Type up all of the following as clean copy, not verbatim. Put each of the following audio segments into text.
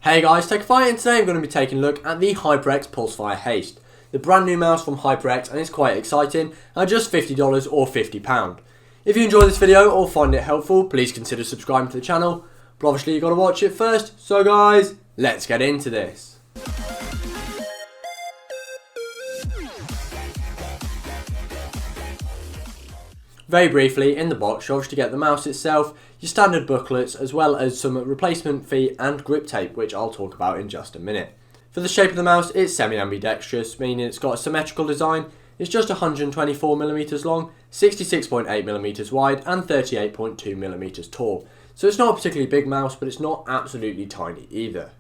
Hey guys, TechFire, and today I'm going to be taking a look at the HyperX Pulsefire Haste, the brand new mouse from HyperX, and it's quite exciting at just $50 or £50. If you enjoy this video or find it helpful, please consider subscribing to the channel, but obviously you've got to watch it first, so guys, let's get into this. Very briefly, in the box you obviously get the mouse itself, your standard booklets, as well as some replacement feet and grip tape, which I'll talk about in just a minute. For the shape of the mouse, it's semi-ambidextrous, meaning it's got a symmetrical design. It's just 124mm long, 66.8mm wide and 38.2mm tall. So it's not a particularly big mouse, but it's not absolutely tiny either.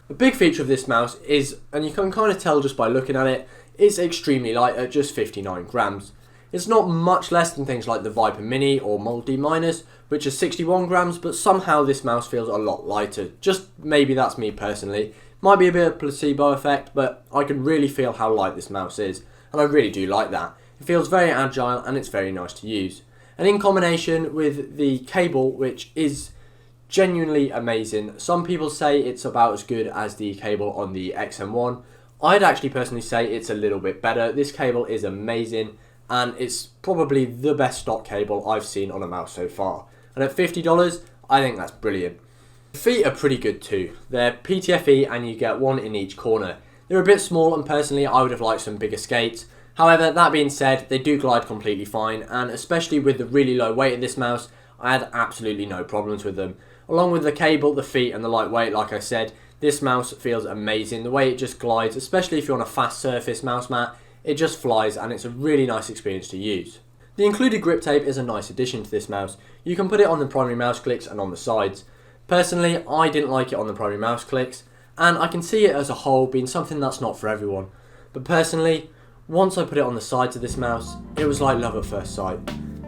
A big feature of this mouse is, and you can kind of tell just by looking at it, it's extremely light at just 59 grams. It's not much less than things like the Viper Mini or Multi Minus, which is 61 grams, but somehow this mouse feels a lot lighter. Just maybe that's me personally. Might be a bit of placebo effect, but I can really feel how light this mouse is, and I really do like that. It feels very agile and it's very nice to use. And in combination with the cable, which is genuinely amazing. Some people say it's about as good as the cable on the XM1. I'd actually personally say it's a little bit better. This cable is amazing, and it's probably the best stock cable I've seen on a mouse so far. And at $50, I think that's brilliant. The feet are pretty good too. They're PTFE and you get one in each corner. They're a bit small, and personally I would have liked some bigger skates. However, that being said, they do glide completely fine, and especially with the really low weight of this mouse, I had absolutely no problems with them. Along with the cable, the feet and the lightweight, like I said, this mouse feels amazing. The way it just glides, especially if you're on a fast surface mouse mat, it just flies, and it's a really nice experience to use. The included grip tape is a nice addition to this mouse. You can put it on the primary mouse clicks and on the sides. Personally, I didn't like it on the primary mouse clicks, and I can see it as a whole being something that's not for everyone. But personally, once I put it on the sides of this mouse, it was like love at first sight.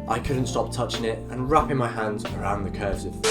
I couldn't stop touching it and wrapping my hands around the curves of it.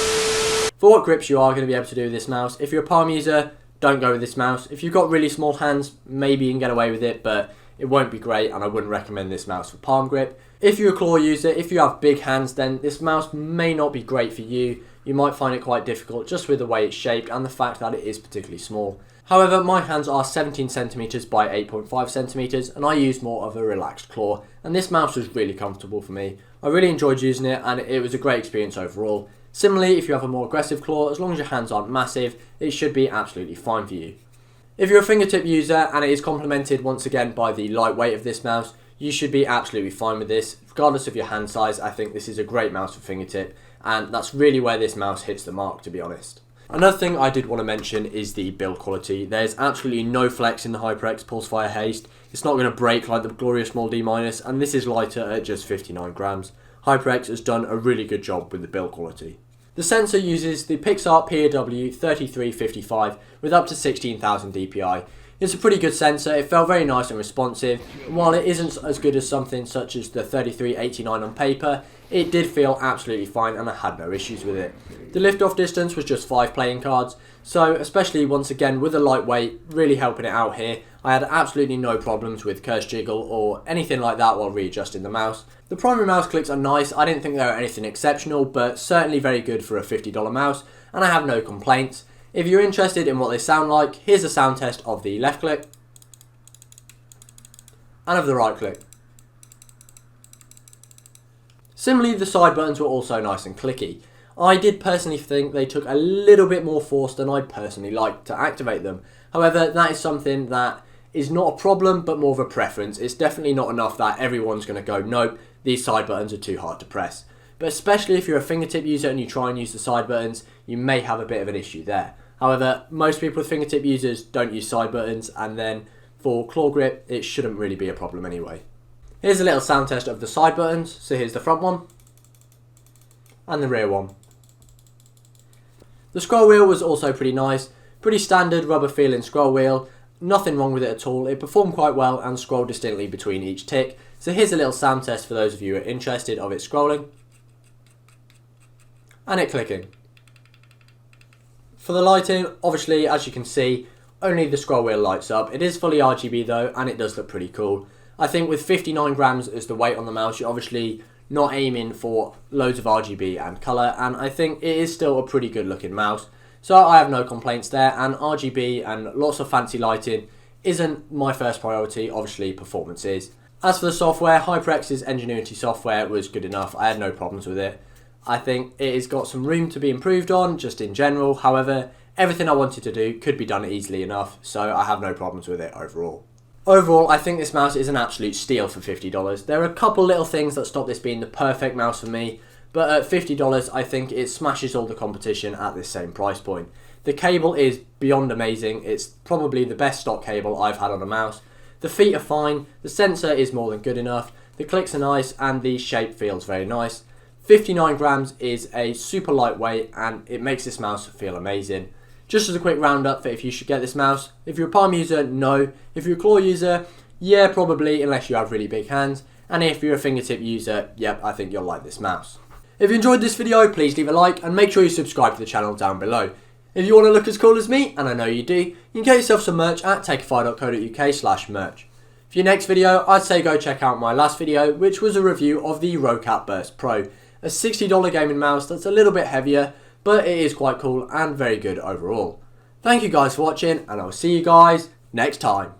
For what grips you are going to be able to do with this mouse, if you're a palm user, don't go with this mouse. If you've got really small hands, maybe you can get away with it, but it won't be great, and I wouldn't recommend this mouse for palm grip. If you're a claw user, if you have big hands, then this mouse may not be great for you. You might find it quite difficult just with the way it's shaped and the fact that it is particularly small. However, my hands are 17cm by 8.5cm, and I use more of a relaxed claw, and this mouse was really comfortable for me. I really enjoyed using it, and it was a great experience overall. Similarly, if you have a more aggressive claw, as long as your hands aren't massive, it should be absolutely fine for you. If you're a fingertip user, and it is complemented once again by the lightweight of this mouse, you should be absolutely fine with this. Regardless of your hand size, I think this is a great mouse for fingertip, and that's really where this mouse hits the mark, to be honest. Another thing I did want to mention is the build quality. There's absolutely no flex in the HyperX Pulsefire Haste. It's not going to break like the glorious Small D-, and this is lighter at just 59 grams. HyperX has done a really good job with the build quality. The sensor uses the Pixar PAW3355 with up to 16,000 dpi. It's a pretty good sensor. It felt very nice and responsive, and while it isn't as good as something such as the 3389 on paper, it did feel absolutely fine and I had no issues with it. The lift-off distance was just 5 playing cards, so especially once again with the lightweight really helping it out here, I had absolutely no problems with curse jiggle or anything like that while readjusting the mouse. The primary mouse clicks are nice. I didn't think they were anything exceptional, but certainly very good for a $50 mouse, and I have no complaints. If you're interested in what they sound like, here's a sound test of the left click and of the right click. Similarly, the side buttons were also nice and clicky. I did personally think they took a little bit more force than I personally liked to activate them. However, that is something that is not a problem, but more of a preference. It's definitely not enough that everyone's going to go, nope, these side buttons are too hard to press. But especially if you're a fingertip user and you try and use the side buttons, you may have a bit of an issue there. However, most people with fingertip users don't use side buttons, and then for claw grip, it shouldn't really be a problem anyway. Here's a little sound test of the side buttons. So here's the front one and the rear one. The scroll wheel was also pretty nice. Pretty standard rubber feeling scroll wheel. Nothing wrong with it at all. It performed quite well and scrolled distinctly between each tick. So here's a little sound test for those of you who are interested of it scrolling and it clicking. For the lighting, obviously, as you can see, only the scroll wheel lights up. It is fully RGB though, and it does look pretty cool. I think with 59 grams as the weight on the mouse, you're obviously not aiming for loads of RGB and colour, and I think it is still a pretty good looking mouse. So I have no complaints there, and RGB and lots of fancy lighting isn't my first priority, obviously performance is. As for the software, HyperX's Ingenuity software was good enough. I had no problems with it. I think it has got some room to be improved on, just in general. However, everything I wanted to do could be done easily enough, so I have no problems with it overall. Overall, I think this mouse is an absolute steal for $50. There are a couple little things that stop this being the perfect mouse for me, but at $50 I think it smashes all the competition at this same price point. The cable is beyond amazing. It's probably the best stock cable I've had on a mouse. The feet are fine, the sensor is more than good enough, the clicks are nice, and the shape feels very nice. 59 grams is a super lightweight, and it makes this mouse feel amazing. Just as a quick roundup for if you should get this mouse: if you're a palm user, no. If you're a claw user, yeah, probably, unless you have really big hands. And if you're a fingertip user, yep, I think you'll like this mouse. If you enjoyed this video, please leave a like and make sure you subscribe to the channel down below. If you want to look as cool as me, and I know you do, you can get yourself some merch at takeafire.co.uk/merch. For your next video, I'd say go check out my last video, which was a review of the Rocat Burst Pro, a $60 gaming mouse that's a little bit heavier, but it is quite cool and very good overall. Thank you guys for watching, and I'll see you guys next time.